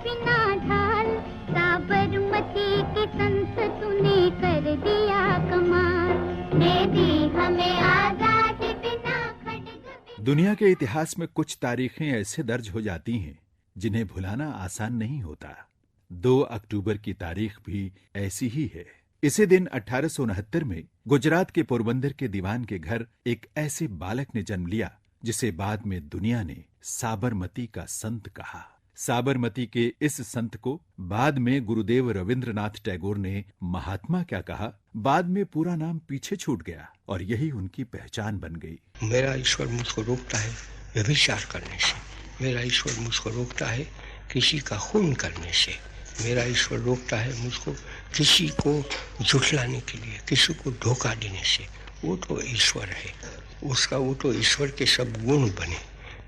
बिना ढाल, साबरमती के संत तूने कर दिया कमाल, दे दी हमें आजादी बिना खड़ग। दुनिया के इतिहास में कुछ तारीखें ऐसे दर्ज हो जाती हैं जिन्हें भुलाना आसान नहीं होता। 2 अक्टूबर की तारीख भी ऐसी ही है। इसी दिन 1869 में गुजरात के पोरबंदर के दीवान के घर एक ऐसे बालक ने जन्म लिया जिसे बाद में दुनिया ने साबरमती का संत कहा। साबरमती के इस संत को बाद में गुरुदेव रविंद्रनाथ टैगोर ने महात्मा क्या कहा, बाद में पूरा नाम पीछे छूट गया और यही उनकी पहचान बन गई। मेरा ईश्वर मुझको रोकता है व्यभिचार करने से, मेरा ईश्वर मुझको रोकता है किसी का खून करने से, मेरा ईश्वर रोकता है मुझको किसी को झुठलाने के लिए, किसी को धोखा देने से। वो तो ईश्वर है, उसका वो तो ईश्वर के सब गुण बने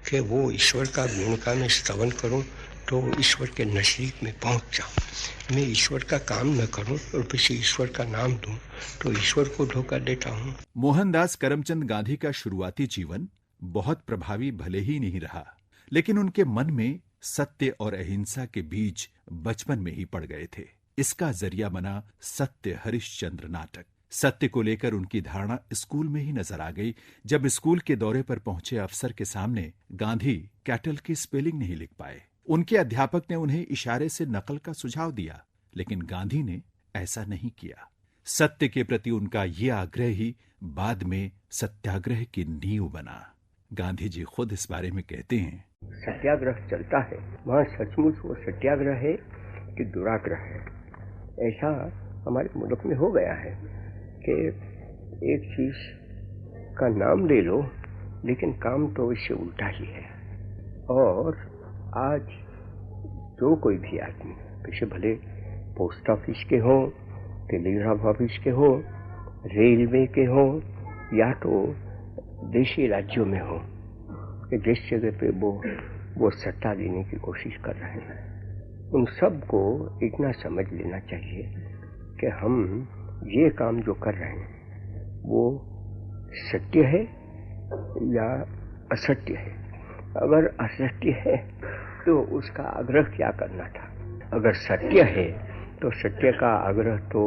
कि वो ईश्वर का गुण का मैं स्तवन करूं तो ईश्वर के नजदीक में पहुंच जाऊं। मैं ईश्वर का काम न करूं और किसी ईश्वर का नाम दूं तो ईश्वर को धोखा देता हूं। मोहनदास करमचंद गांधी का शुरुआती जीवन बहुत प्रभावी भले ही नहीं रहा, लेकिन उनके मन में सत्य और अहिंसा के बीज बचपन में ही पड़ गए थे। इसका जरिया बना सत्य हरिश्चंद्र नाटक। सत्य को लेकर उनकी धारणा स्कूल में ही नजर आ गई जब स्कूल के दौरे पर पहुंचे अफसर के सामने गांधी कैटल की स्पेलिंग नहीं लिख पाए। उनके अध्यापक ने उन्हें इशारे से नकल का सुझाव दिया, लेकिन गांधी ने ऐसा नहीं किया। सत्य के प्रति उनका ये आग्रह ही बाद में सत्याग्रह की नींव बना। गांधी जी खुद इस बारे में कहते हैं, सत्याग्रह चलता है वहाँ सचमुच वो सत्याग्रह है कि दुराग्रह है। ऐसा हमारे मुल्क में हो गया है कि एक चीज का नाम ले लो लेकिन काम तो इससे उल्टा ही है। और आज जो कोई भी आदमी, पीछे भले पोस्ट ऑफिस के हो, टेलीग्राफ ऑफिस के हो, रेलवे के हो या तो देशी राज्यों में हो, कि जिस जगह पे वो सत्ता देने की कोशिश कर रहे हैं, उन सब को इतना समझ लेना चाहिए कि हम ये काम जो कर रहे हैं वो सत्य है या असत्य है। अगर असत्य है तो उसका आग्रह क्या करना था, अगर सत्य है तो सत्य का आग्रह तो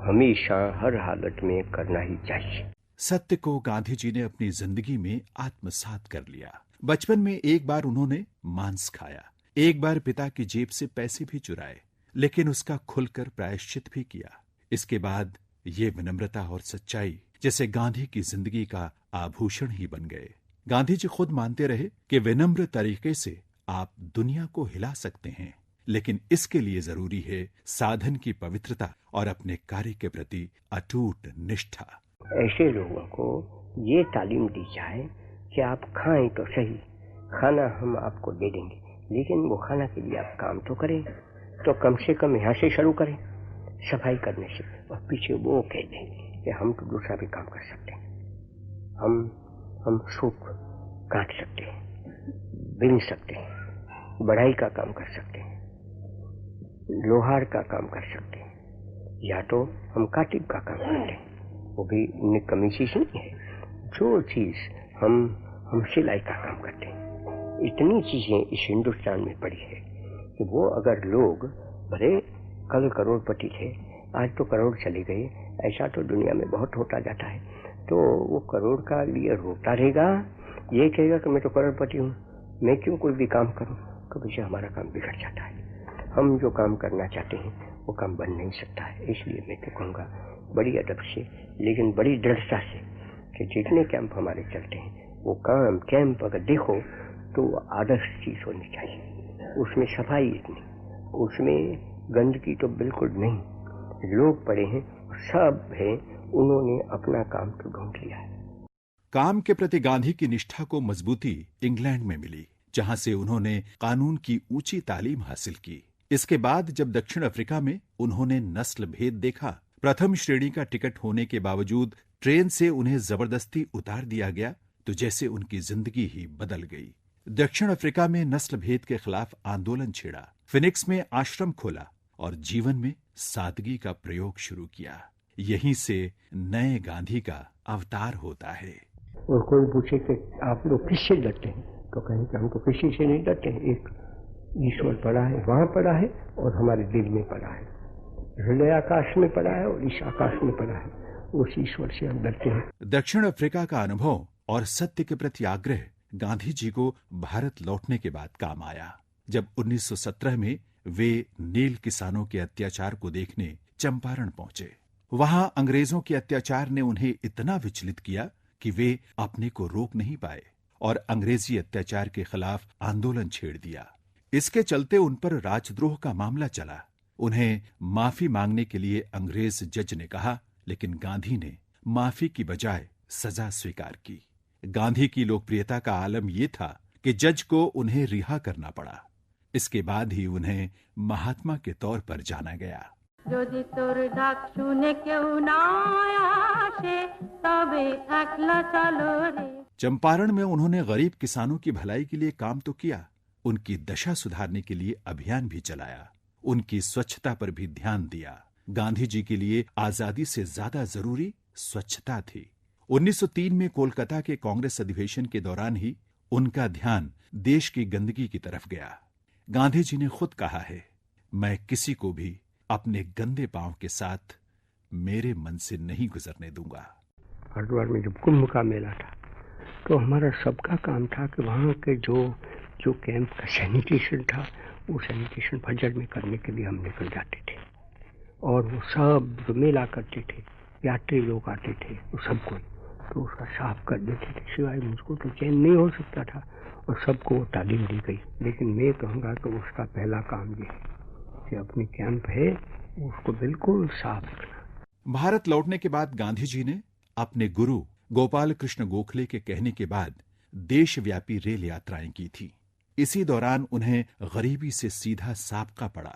हमेशा हर हालत में करना ही चाहिए। सत्य को गांधी जी ने अपनी जिंदगी में आत्मसात कर लिया। बचपन में एक बार उन्होंने मांस खाया, एक बार पिता की जेब से पैसे भी चुराए, लेकिन उसका खुलकर प्रायश्चित भी किया। इसके बाद ये विनम्रता और सच्चाई जैसे गांधी की जिंदगी का आभूषण ही बन गए। गांधी जी खुद मानते रहे कि विनम्र तरीके से आप दुनिया को हिला सकते हैं, लेकिन इसके लिए जरूरी है साधन की पवित्रता और अपने कार्य के प्रति अटूट निष्ठा। ऐसे लोगों को ये तालीम दी जाए कि आप खाएं तो सही, खाना हम आपको दे देंगे, लेकिन वो खाना के लिए आप काम तो करें, तो कम से कम यहाँ से शुरू करें, सफाई करने से। और पीछे वो कह दें कि हम तो दूसरा भी काम कर सकते हैं, हम सूख काट सकते हैं, बिन सकते हैं, बढ़ाई का काम कर सकते हैं, लोहार का काम कर सकते हैं, या तो हम काटिब का काम करते हैं। वो भी निकम्मी चीज नहीं है। जो चीज हम सिलाई का काम करते हैं, इतनी चीजें इस हिंदुस्तान में पड़ी है कि वो अगर लोग भले कल करोड़पति थे, आज तो करोड़ चले गए, ऐसा तो दुनिया में बहुत होता जाता है, तो वो करोड़ का लिए रोता रहेगा, ये कहेगा कि मैं तो करोड़पति हूँ, मैं क्यों कोई भी काम करूँ, कभी से हमारा काम बिगड़ जाता है। हम जो काम करना चाहते हैं वो काम बन नहीं सकता है। इसलिए मैं तो कहूँगा बड़ी अदब से लेकिन बड़ी दृढ़ता से कि जितने कैंप हमारे चलते हैं वो कैंप अगर देखो तो आदर्श चीज होनी चाहिए। उसमें सफाई इतनी, उसमें गंदगी तो बिल्कुल नहीं, लोग पड़े हैं, सब हैं, उन्होंने अपना काम तो ढूंढ लिया है। काम के प्रति गांधी की निष्ठा को मजबूती इंग्लैंड में मिली, जहां से उन्होंने कानून की ऊंची तालीम हासिल की। इसके बाद जब दक्षिण अफ्रीका में उन्होंने नस्ल भेद देखा, प्रथम श्रेणी का टिकट होने के बावजूद ट्रेन से उन्हें जबरदस्ती उतार दिया गया, तो जैसे उनकी जिंदगी ही बदल गई। दक्षिण अफ्रीका में नस्ल भेद के खिलाफ आंदोलन छेड़ा, फिनिक्स में आश्रम खोला और जीवन में सादगी का प्रयोग शुरू किया। यहीं से नए गांधी का अवतार होता है। और कोई पूछे कि आप लोग किससे डरते हैं, तो कहें कि हम तो किसी से नहीं डरते हैं। ईश्वर पड़ा है, वहाँ पड़ा है और हमारे दिल में पड़ा है। हृदय आकाश में पड़ा है और इस आकाश में पड़ा है। उस ईश्वर से हम डरते हैं। दक्षिण अफ्रीका का अनुभव और सत्य के प्रति आग्रह गांधी जी को भारत लौटने के बाद काम आया। जब 1917 में वे नील किसानों के अत्याचार को देखने चंपारण पहुंचे, वहां अंग्रेजों के अत्याचार ने उन्हें इतना विचलित किया कि वे अपने को रोक नहीं पाए और अंग्रेजी अत्याचार के खिलाफ आंदोलन छेड़ दिया। इसके चलते उन पर राजद्रोह का मामला चला। उन्हें माफी मांगने के लिए अंग्रेज जज ने कहा, लेकिन गांधी ने माफी की बजाय सजा स्वीकार की। गांधी की लोकप्रियता का आलम यह था कि जज को उन्हें रिहा करना पड़ा। इसके बाद ही उन्हें महात्मा के तौर पर जाना गया। যদি তোর ডাক শুনে কেউ না আসে তবে একলা চলো রে। चंपारण में उन्होंने गरीब किसानों की भलाई के लिए काम तो किया, उनकी दशा सुधारने के लिए अभियान भी चलाया, उनकी स्वच्छता पर भी ध्यान दिया। गांधी जी के लिए आजादी से ज्यादा जरूरी स्वच्छता थी। 1903 में कोलकाता के कांग्रेस अधिवेशन के दौरान ही उनका ध्यान देश की गंदगी की तरफ गया। गांधी जी ने खुद कहा है, मैं किसी को भी अपने गंदे पांव के साथ मेरे मन से नहीं गुजरने दूंगा। हरिद्वार में जब कुंभ का मेला था तो हमारा सबका काम था कि वहाँ के जो कैंप का सैनिटेशन था, वो सैनिटेशन फजर में करने के लिए हम निकल जाते थे। और वो सब जो मेला करते थे, यात्री लोग आते थे, वो सबको तो उसका साफ कर देते थे। सिवाय मुझको तो चैन नहीं हो सकता था और सबको वो तालीम दी गई। लेकिन मैं कहूँगा कि उसका पहला काम ये है कि अपनी कैंप है उसको बिल्कुल साफ रखना। भारत लौटने के बाद गांधी जी ने अपने गुरु गोपाल कृष्ण गोखले के कहने के बाद देशव्यापी रेल यात्राएं की थी। इसी दौरान उन्हें गरीबी से सीधा साबका पड़ा।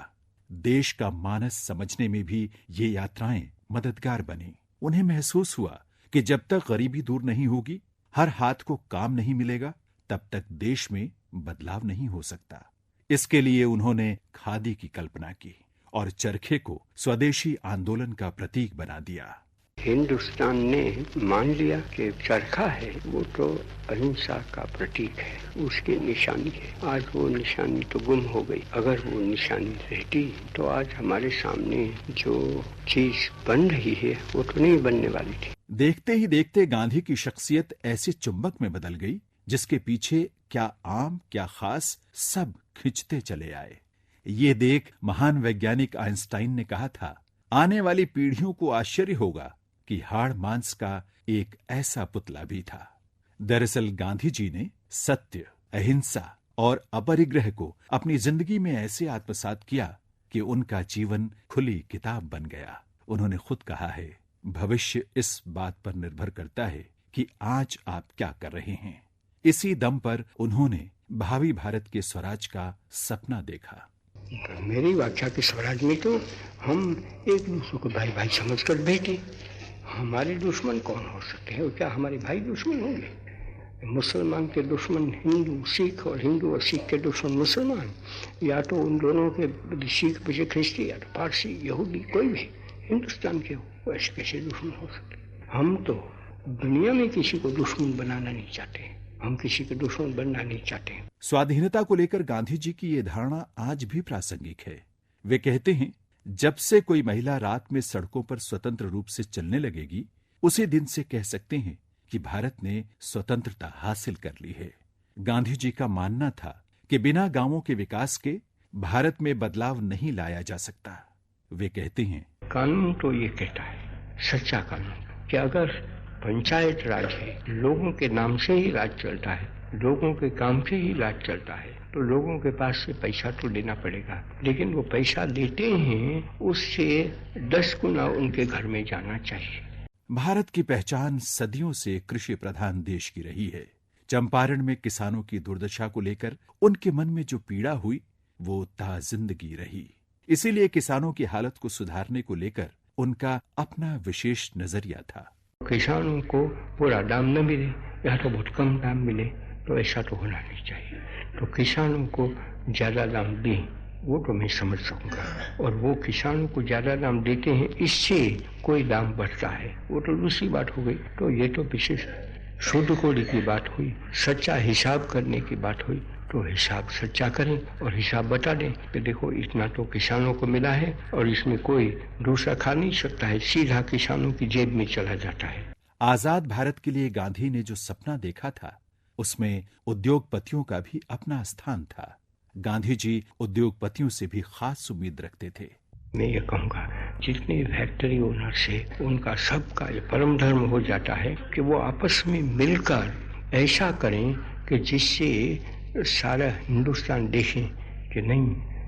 देश का मानस समझने में भी ये यात्राएं मददगार बनी। उन्हें महसूस हुआ कि जब तक गरीबी दूर नहीं होगी, हर हाथ को काम नहीं मिलेगा, तब तक देश में बदलाव नहीं हो सकता। इसके लिए उन्होंने खादी की कल्पना की और चरखे को स्वदेशी आंदोलन का प्रतीक बना दिया। हिंदुस्तान ने मान लिया कि चरखा है वो तो अहिंसा का प्रतीक है, उसकी निशानी है। आज वो निशानी तो गुम हो गई। अगर वो निशानी रहती तो आज हमारे सामने जो चीज बन रही है वो तो नहीं बनने वाली थी। देखते ही देखते गांधी की शख्सियत ऐसे चुंबक में बदल गई जिसके पीछे क्या आम क्या खास सब खिंचते चले आए। ये देख महान वैज्ञानिक आइंस्टाइन ने कहा था, आने वाली पीढ़ियों को आश्चर्य होगा कि हाड़ मांस का एक ऐसा पुतला भी था। दरअसल गांधी जी ने सत्य, अहिंसा और अपरिग्रह को अपनी जिंदगी में ऐसे आत्मसात किया कि उनका जीवन खुली किताब बन गया। उन्होंने खुद कहा है, भविष्य इस बात पर निर्भर करता है कि आज आप क्या कर रहे हैं। इसी दम पर उन्होंने भावी भारत के स्वराज का सपना देखा। मेरी व्याख्या के स्वराज में तो हम एक दूसरे को भाई भाई समझकर बैठे। हमारे दुश्मन कौन हो सकते हैं और क्या हमारे भाई दुश्मन होंगे? मुसलमान के दुश्मन हिंदू सिख और हिंदू और सिख के दुश्मन मुसलमान, या तो उन दोनों के सिख पीछे ख्रिस्ती या तो पारसी यहूदी कोई भी हिंदुस्तान के हो, ऐसे कैसे दुश्मन हो सकते? हम तो दुनिया में किसी को दुश्मन बनाना नहीं चाहते, हम किसी के दुश्मन बनना नहीं चाहते। स्वाधीनता को लेकर गांधी जी की ये धारणा आज भी प्रासंगिक है। वे कहते हैं, जब से कोई महिला रात में सड़कों पर स्वतंत्र रूप से चलने लगेगी, उसी दिन से कह सकते हैं कि भारत ने स्वतंत्रता हासिल कर ली है। गांधी जी का मानना था कि बिना गांवों के विकास के भारत में बदलाव नहीं लाया जा सकता। वे कहते हैं, कानून तो ये कहता है, सच्चा कानून, कि अगर पंचायत राज है, लोगों के नाम से ही राज चलता है, लोगों के काम से ही राज चलता है, तो लोगों के पास से पैसा तो लेना पड़ेगा, लेकिन वो पैसा लेते हैं उससे 10 गुना उनके घर में जाना चाहिए। भारत की पहचान सदियों से कृषि प्रधान देश की रही है। चंपारण में किसानों की दुर्दशा को लेकर उनके मन में जो पीड़ा हुई वो ताजिंदगी रही। इसीलिए किसानों की हालत को सुधारने को लेकर उनका अपना विशेष नजरिया था। किसानों को पूरा दाम न मिले या तो बहुत कम दाम मिले, तो ऐसा तो होना नहीं चाहिए। तो किसानों को ज्यादा दाम दें, वो तो मैं समझ सकूंगा, और वो किसानों को ज्यादा दाम देते हैं, इससे कोई दाम बढ़ता है, वो तो दूसरी बात हो गई। तो ये तो विशेष शुद्ध कोड़ी की बात हुई, सच्चा हिसाब करने की बात हुई। तो हिसाब सच्चा करें और हिसाब बता दें कि देखो इतना तो किसानों को मिला है और इसमें कोई दूसरा खा नहीं सकता है, सीधा किसानों की जेब में चला जाता है। आजाद भारत के लिए गांधी ने जो सपना देखा था उसमें उद्योगपतियों का भी अपना स्थान था। गांधी जी उद्योगपतियों से भी खास उम्मीद रखते थे। मैं ये कहूँगा जितने फैक्ट्री ओनर से उनका सबका ये परम धर्म हो जाता है कि वो आपस में मिलकर ऐसा करें कि जिससे सारा हिंदुस्तान देखें कि नहीं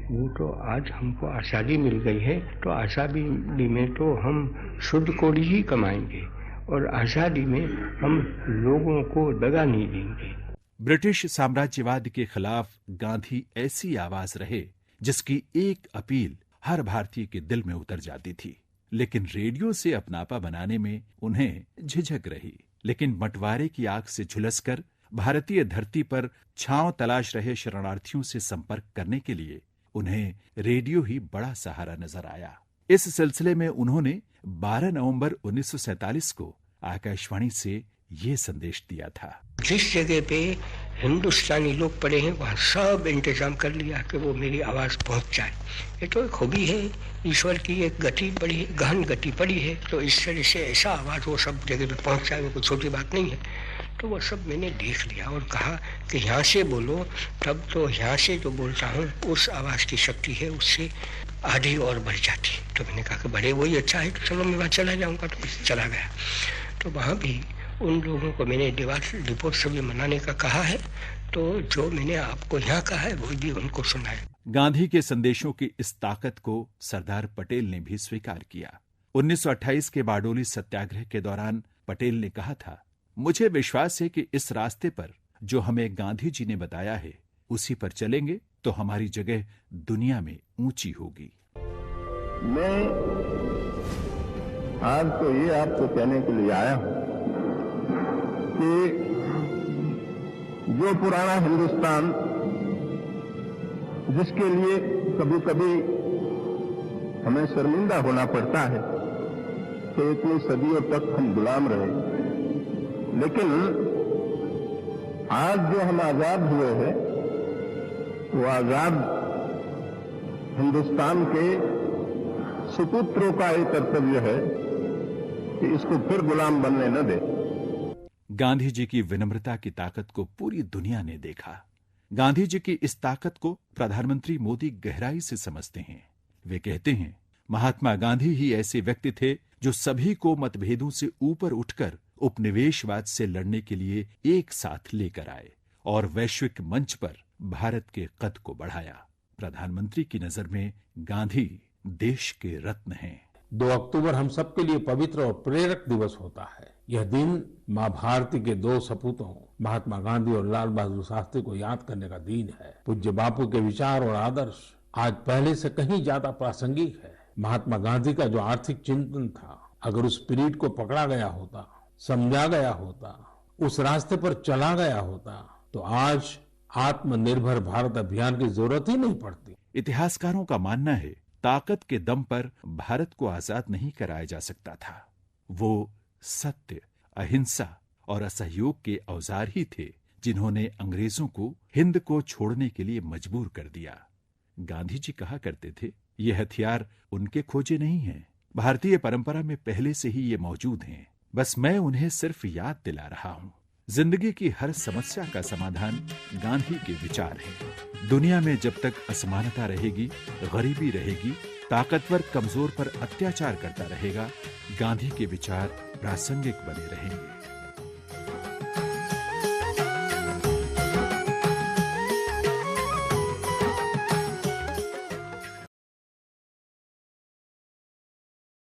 वो तो आज हमको आज़ादी मिल गई है, तो आज़ादी में तो हम शुद्ध कोड़ी ही कमाएंगे और आज़ादी में हम लोगों को दगा नहीं देंगे। ब्रिटिश साम्राज्यवाद के खिलाफ गांधी ऐसी आवाज रहे जिसकी एक अपील हर भारतीय के दिल में उतर जाती थी। लेकिन रेडियो से अपनापा बनाने में उन्हें झिझक रही। लेकिन बंटवारे की आग से झुलसकर भारतीय धरती पर छांव तलाश रहे शरणार्थियों से संपर्क करने के लिए उन्हें रेडियो ही बड़ा सहारा नजर आया। इस सिलसिले में उन्होंने 12 नवंबर 1947 को आकाशवाणी से ये संदेश दिया था। जिस जगह पे हिंदुस्तानी लोग पड़े हैं वहाँ सब इंतजाम कर लिया कि वो मेरी आवाज़ पहुँच जाए। ये तो एक खूबी है, ईश्वर की एक गति पड़ी है, गहन गति पड़ी है, तो इस तरह से ऐसा आवाज़ वो सब जगह पे पहुँच जाए वो कोई छोटी बात नहीं है। तो वो सब मैंने देख लिया और कहा कि यहाँ से बोलो, तब तो यहाँ से जो बोलता हूँ उस आवाज़ की शक्ति है उससे आधी और बढ़ जाती। तो मैंने कहा कि बड़े वही अच्छा है, तो चलो मैं वहाँ चला जाऊँगा। तो चला गया। तो वहाँ भी उन लोगों को मैंने दीपोत्सव मनाने का कहा है, तो जो मैंने आपको यहाँ कहा है वो भी उनको सुनाया। गांधी के संदेशों की इस ताकत को सरदार पटेल ने भी स्वीकार किया। 1928 के बारडोली सत्याग्रह के दौरान पटेल ने कहा था, मुझे विश्वास है कि इस रास्ते पर जो हमें गांधी जी ने बताया है उसी पर चलेंगे तो हमारी जगह दुनिया में ऊंची होगी। मैं आज तो ये आपको कहने के लिए आया हूं कि जो पुराना हिंदुस्तान जिसके लिए कभी कभी हमें शर्मिंदा होना पड़ता है कि इतनी सदियों तक हम गुलाम रहे, लेकिन आज जो हम आजाद हुए हैं वो आजाद हिंदुस्तान के सुपुत्रों का एक कर्तव्य है कि इसको फिर गुलाम बनने न दे। गांधी जी की विनम्रता की ताकत को पूरी दुनिया ने देखा। गांधी जी की इस ताकत को प्रधानमंत्री मोदी गहराई से समझते हैं। वे कहते हैं, महात्मा गांधी ही ऐसे व्यक्ति थे जो सभी को मतभेदों से ऊपर उठकर उपनिवेशवाद से लड़ने के लिए एक साथ लेकर आए और वैश्विक मंच पर भारत के कद को बढ़ाया। प्रधानमंत्री की नजर में गांधी देश के रत्न हैं। 2 अक्टूबर हम सबके लिए पवित्र और प्रेरक दिवस होता है। यह दिन माँ भारती के 2 सपूतों महात्मा गांधी और लाल बहादुर शास्त्री को याद करने का दिन है। पूज्य बापू के विचार और आदर्श आज पहले से कहीं ज्यादा प्रासंगिक है। महात्मा गांधी का जो आर्थिक चिंतन था, अगर उस स्पिरिट को पकड़ा गया होता, समझा गया होता, उस रास्ते पर चला गया होता, तो आज आत्मनिर्भर भारत अभियान की जरूरत ही नहीं पड़ती। इतिहासकारों का मानना है, ताकत के दम पर भारत को आजाद नहीं कराया जा सकता था। वो सत्य, अहिंसा और असहयोग के औजार ही थे जिन्होंने अंग्रेजों को हिंद को छोड़ने के लिए मजबूर कर दिया। गांधी जी कहा करते थे, ये हथियार उनके खोजे नहीं हैं, भारतीय परंपरा में पहले से ही ये मौजूद हैं, बस मैं उन्हें सिर्फ याद दिला रहा हूं। जिंदगी की हर समस्या का समाधान गांधी के विचार है। दुनिया में जब तक असमानता रहेगी, गरीबी रहेगी, ताकतवर कमजोर पर अत्याचार करता रहेगा, गांधी के विचार प्रासंगिक बने रहेंगे।